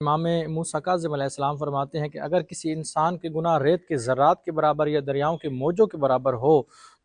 امام موسیٰ کاظم علیہ السلام فرماتے ہیں کہ اگر کسی انسان کے گناہ ریت کے ذرات کے برابر یا دریاؤں کے موجوں کے برابر ہو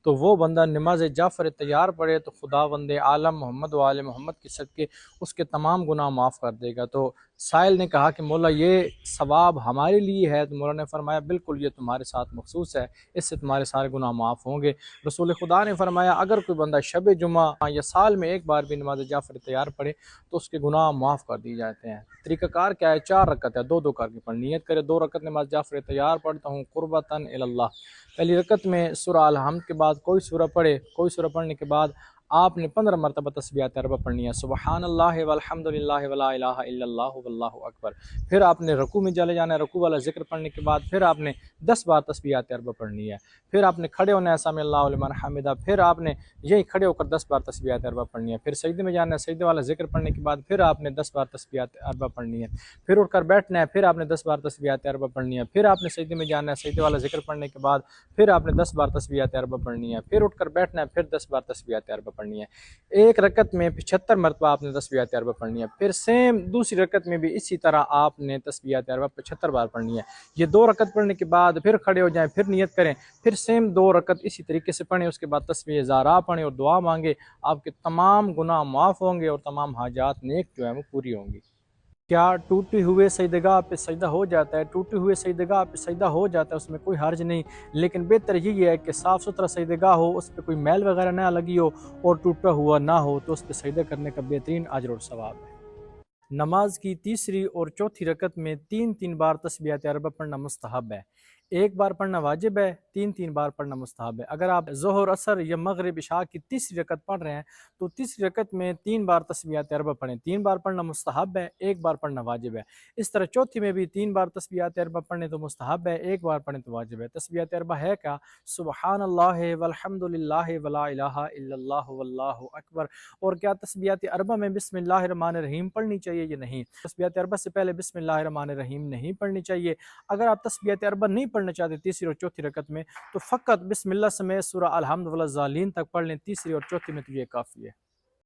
تو وہ بندہ نماز جعفر تیار پڑھے تو خداوند عالم محمد و آل محمد کے صدقے اس کے تمام گناہ معاف کر دے گا۔ تو سائل نے کہا کہ مولا یہ ثواب ہمارے لیے ہے، تو مولا نے فرمایا بالکل یہ تمہارے ساتھ مخصوص ہے، اس سے تمہارے سارے گناہ معاف ہوں گے۔ رسول خدا نے فرمایا اگر کوئی بندہ شب جمعہ یا سال میں ایک بار بھی نماز جعفر تیار پڑھے تو اس کے گناہ معاف کر دی جاتے ہیں۔ طریقہ کار کیا ہے؟ 4 رکعت ہے، 2 کر کے پڑھ، نیت کرے 2 رکعت نماز جعفر تیار پڑھتا ہوں قربتاً اللہ۔ پہلی رکعت میں سورہ الحمد کے بعد کوئی سورہ پڑھے، کوئی سورہ پڑھنے کے بعد آپ نے 15 مرتبہ تسبیحات اربع پڑھنی ہے، سبحان اللہ والحمد للہ ولا الہ الا اللہ واللہ اکبر۔ پھر آپ نے رکوع میں چلے جانا ہے، رکوع والا ذکر پڑھنے کے بعد پھر آپ نے 10 بار تسبیحات اربع پڑھنی ہے۔ پھر آپ نے کھڑے ہونا ہے، سمی اللہ لمن حمدہ، پھر آپ نے یہی کھڑے ہو کر 10 بار تسبیحات اربع پڑھنی ہے۔ پھر سجدے میں جانا ہے، سجدے والا ذکر پڑھنے کے بعد پھر آپ نے 10 بار تسبیحات اربع پڑھنی ہے۔ پھر اٹھ کر بیٹھنا ہے، پھر آپ نے 10 بار تسبیحات اربع پڑھنی ہے۔ پھر آپ نے سجدے میں جانا ہے، سجدے والا ذکر پڑھنے کے بعد پھر آپ نے 10 بار تسبیحات اربع پڑھنی ہے۔ پھر اٹھ کر بیٹھنا ہے، پھر 10 بار تسبیحات اربع پڑھنی ہے۔ ایک رکعت میں 75 مرتبہ آپ نے تسبیحات اربع پڑھنی ہے۔ پھر سیم دوسری رکعت میں بھی اسی طرح آپ نے تسبیحات اربع 75 بار پڑھنی ہے۔ یہ 2 رکعت پڑھنے کے بعد پھر کھڑے ہو جائیں، پھر نیت کریں، پھر سیم 2 رکعت اسی طریقے سے پڑھیں، اس کے بعد تسبیح زارا پڑھیں اور دعا مانگے، آپ کے تمام گناہ معاف ہوں گے اور تمام حاجات نیک جو ہیں وہ پوری ہوں گی۔ کیا ٹوٹے ہوئے سجدگاہ پہ سجدہ ہو جاتا ہے؟ ٹوٹے ہوئے سجدگاہ پہ سجدہ ہو جاتا ہے، اس میں کوئی حرج نہیں، لیکن بہتر یہی ہے کہ صاف ستھرا سجدگاہ ہو، اس پہ کوئی میل وغیرہ نہ لگی ہو اور ٹوٹا ہوا نہ ہو، تو اس پہ سجدہ کرنے کا بہترین اجر اور ثواب ہے۔ نماز کی تیسری اور چوتھی رکعت میں 3 بار تسبیحات اربع پڑھنا مستحب ہے، 1 بار پڑھنا واجب ہے، 3 بار پڑھنا مستحب ہے۔ اگر آپ ظہر، عصر یا مغرب، عشاء کی تیسری رکعت پڑھ رہے ہیں تو تیسری رکعت میں 3 بار تسبیحات اربع پڑھیں، 3 بار پڑھنا مستحب ہے، 1 بار پڑھنا واجب ہے۔ اس طرح چوتھی میں بھی 3 بار تسبیحات اربع پڑھنے تو مستحب ہے، 1 بار پڑھنے تو واجب ہے۔ تسبیحات اربع ہے کیا؟ سبحان اللہ والحمد للہ ولا الہ الا اللہ واللہ اکبر۔ اور کیا تسبیحات اربع میں بسم اللہ الرحمن الرحیم پڑھنی چاہیے یا نہیں؟ تسبیحات اربع سے پہلے بسم اللہ الرحمن الرحیم نہیں پڑھنی چاہیے۔ اگر آپ تسبیحات اربع نہیں پڑھنا چاہتے تیسری اور چوتھی رکعت میں تو فقط بسم اللہ سمیت سورہ الحمد والضالین تک پڑھ لیں، تیسری اور چوتھی میں تو یہ کافی ہے۔